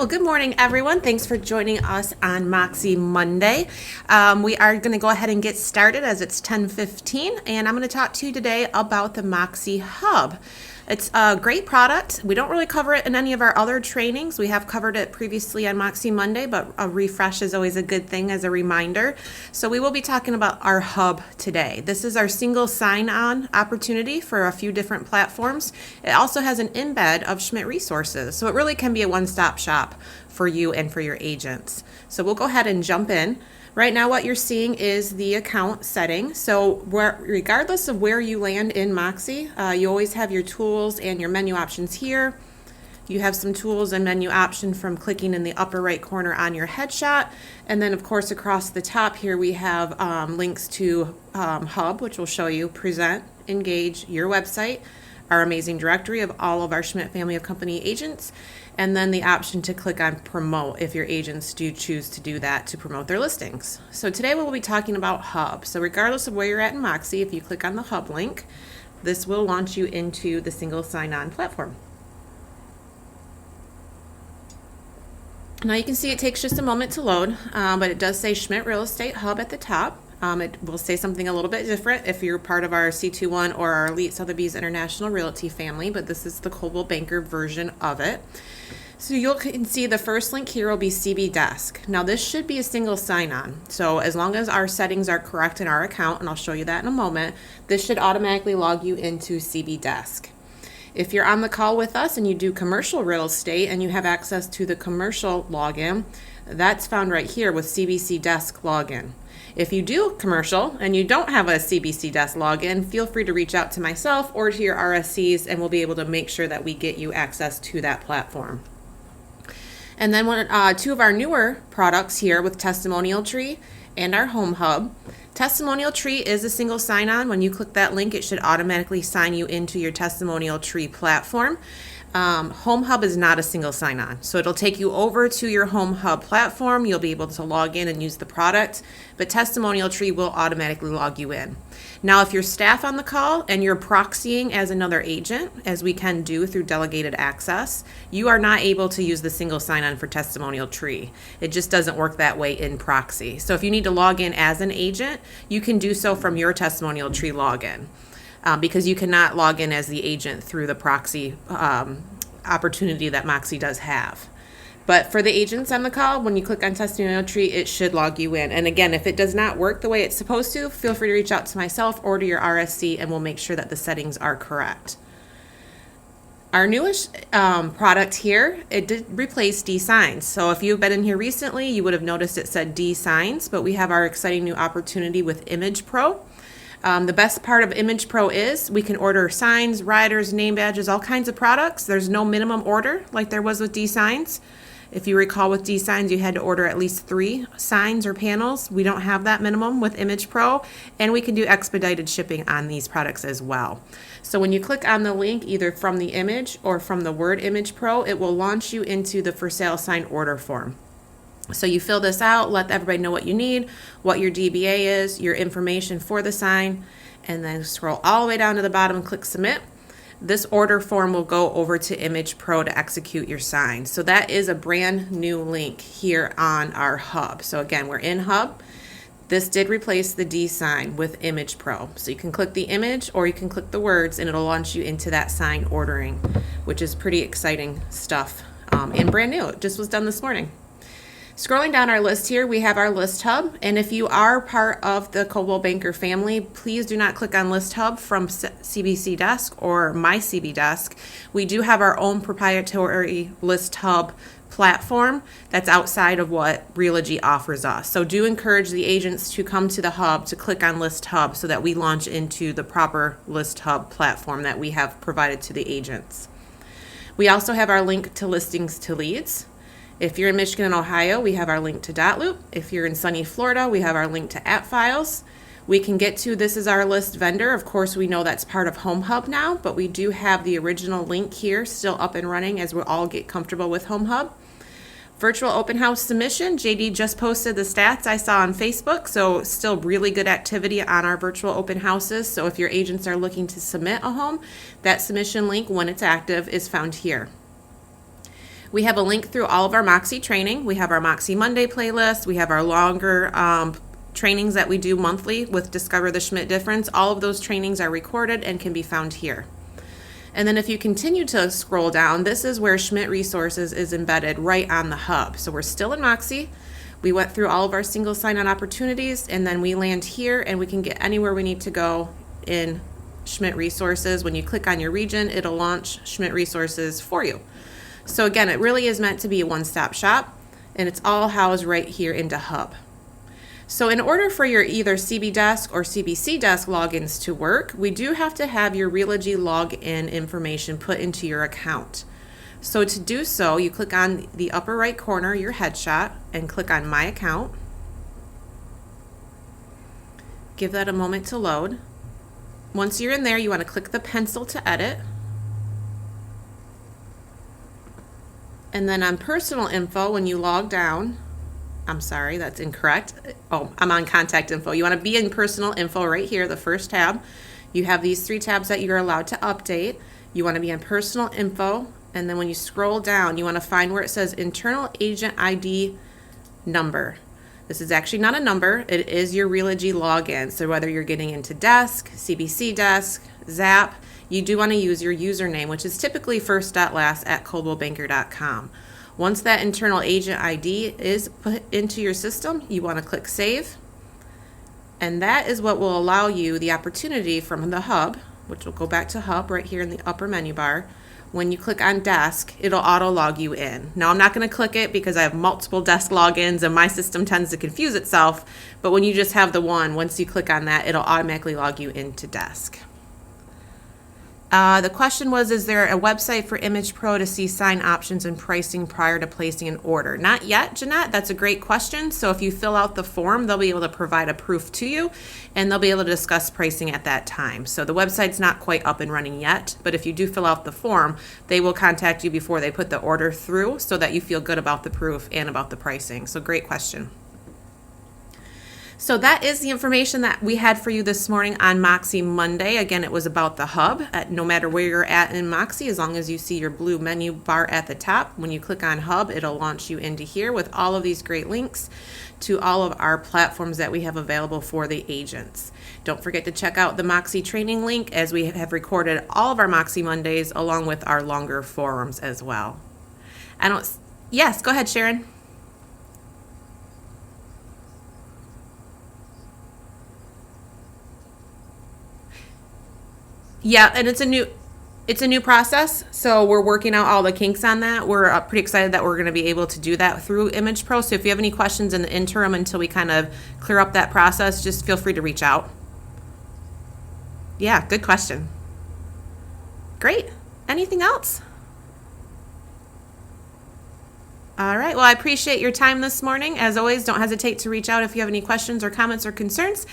well, good morning, everyone. Thanks for joining us on Moxie Monday. We are going to go ahead and get started as it's 10:15, and I'm going to talk to you today about the Moxie Hub. It's a great product. We don't really cover it in any of our other trainings. We have covered it previously on Moxie Monday, but a refresh is always a good thing as a reminder. So we will be talking about our hub today. This is our single sign-on opportunity for a few different platforms. It also has an embed of Schmidt resources, so it really can be a one-stop shop for you and for your agents. So we'll go ahead and jump in. Right now what you're seeing is the account setting. So regardless of where you land in Moxie, you always have your tools and your menu options here. You have some tools and menu option from clicking in the upper right corner on your headshot. And then of course across the top here we have links to Hub, which will show you Present, Engage, your website, our amazing directory of all of our Schmidt family of company agents, and then the option to click on Promote if your agents do choose to do that to promote their listings. So today we'll be talking about Hub. So regardless of where you're at in Moxie, if you click on the Hub link, this will launch you into the single sign-on platform. Now you can see it takes just a moment to load, but it does say Schmidt Real Estate Hub at the top. It will say something a little bit different if you're part of our C21 or our Elite Sotheby's International Realty family, but this is the Coldwell Banker version of it. So you can see the first link here will be CB Desk. Now this should be a single sign-on. So as long as our settings are correct in our account, and I'll show you that in a moment, this should automatically log you into CB Desk. If you're on the call with us and you do commercial real estate and you have access to the commercial login, that's found right here with CBC Desk login. If you do commercial and you don't have a CBC Desk login, feel free to reach out to myself or to your RSCs and we'll be able to make sure that we get you access to that platform. And then two of our newer products here with Testimonial Tree and our Home Hub. Testimonial Tree is a single sign-on. When you click that link, it should automatically sign you into your Testimonial Tree platform. Home Hub is not a single sign-on, so it'll take you over to your Home Hub platform. You'll be able to log in and use the product, but Testimonial Tree will automatically log you in. Now, if you're staff on the call and you're proxying as another agent, as we can do through delegated access, you are not able to use the single sign-on for Testimonial Tree. It just doesn't work that way in proxy. So if you need to log in as an agent, you can do so from your Testimonial Tree login. Because you cannot log in as the agent through the proxy opportunity that Moxie does have. But for the agents on the call, when you click on Testimonial Tree, it should log you in. And again, if it does not work the way it's supposed to, feel free to reach out to myself or to your RSC and we'll make sure that the settings are correct. Our newest product here, it did replace D-Signs. So if you've been in here recently, you would have noticed it said D-Signs, but we have our exciting new opportunity with Image Pro. The best part of Image Pro is we can order signs, riders, name badges, all kinds of products. There's no minimum order like there was with D-Signs. If you recall with D-Signs, you had to order at least 3 signs or panels. We don't have that minimum with Image Pro, and we can do expedited shipping on these products as well. So when you click on the link, either from the image or from the word Image Pro, it will launch you into the for sale sign order form. So you fill this out, let everybody know what you need, what your DBA is, your information for the sign, and then scroll all the way down to the bottom and click submit. This order form will go over to Image Pro to execute your sign. So that is a brand new link here on our hub. So again, we're in Hub. This did replace the D sign with Image Pro. So you can click the image or you can click the words and it'll launch you into that sign ordering, which is pretty exciting stuff and brand new. It just was done this morning. Scrolling down our list here, we have our List Hub, and if you are part of the Coldwell Banker family, please do not click on List Hub from CBC Desk or My CB Desk. We do have our own proprietary List Hub platform that's outside of what Realogy offers us. So do encourage the agents to come to the hub to click on List Hub so that we launch into the proper List Hub platform that we have provided to the agents. We also have our link to Listings to Leads. If you're in Michigan and Ohio, we have our link to Dotloop. If you're in sunny Florida, we have our link to AppFiles. We can get to This Is Our List vendor. Of course, we know that's part of Home Hub now, but we do have the original link here still up and running as we all get comfortable with Home Hub. Virtual open house submission. JD just posted the stats I saw on Facebook, so still really good activity on our virtual open houses. So if your agents are looking to submit a home, that submission link, when it's active, is found here. We have a link through all of our Moxie training. We have our Moxie Monday playlist. We have our longer trainings that we do monthly with Discover the Schmidt Difference. All of those trainings are recorded and can be found here. And then if you continue to scroll down, this is where Schmidt Resources is embedded right on the hub. So we're still in Moxie. We went through all of our single sign-on opportunities, and then we land here and we can get anywhere we need to go in Schmidt Resources. When you click on your region, it'll launch Schmidt Resources for you. So again, it really is meant to be a one-stop shop, and it's all housed right here into Hub. So in order for your either CB Desk or CBC Desk logins to work, we do have to have your Realogy login information put into your account. So to do so, you click on the upper right corner, your headshot, and click on My Account. Give that a moment to load. Once you're in there, you want to click the pencil to edit. And then on personal info, when you log down, I'm sorry, that's incorrect. Oh, I'm on contact info. You want to be in personal info right here, the first tab. You have these 3 tabs that you're allowed to update. You want to be in personal info, and then when you scroll down, you want to find where it says internal agent ID number. This is actually not a number, it is your Realogy login. So whether you're getting into Desk, CBC Desk, Zap, you do want to use your username, which is typically first.last@coldwellbanker.com. Once that internal agent ID is put into your system, you want to click Save. And that is what will allow you the opportunity from the hub, which will go back to Hub right here in the upper menu bar. When you click on Desk, it'll auto log you in. Now I'm not going to click it because I have multiple desk logins and my system tends to confuse itself. But when you just have the one, once you click on that, it'll automatically log you into Desk. The question was, is there a website for Image Pro to see sign options and pricing prior to placing an order? Not yet, Jeanette. That's a great question. So if you fill out the form, they'll be able to provide a proof to you, and they'll be able to discuss pricing at that time. So the website's not quite up and running yet, but if you do fill out the form, they will contact you before they put the order through so that you feel good about the proof and about the pricing. So great question. So that is the information that we had for you this morning on Moxie Monday. Again, it was about the hub. No matter where you're at in Moxie, as long as you see your blue menu bar at the top, when you click on Hub, it'll launch you into here with all of these great links to all of our platforms that we have available for the agents. Don't forget to check out the Moxie training link, as we have recorded all of our Moxie Mondays along with our longer forums as well. Yes, go ahead, Sharon. Yeah, and it's a new process, so we're working out all the kinks on that. We're pretty excited that we're going to be able to do that through Image Pro. So if you have any questions in the interim until we kind of clear up that process, just feel free to reach out. Yeah, good question. Great. Anything else? All right. Well, I appreciate your time this morning. As always, don't hesitate to reach out if you have any questions or comments or concerns.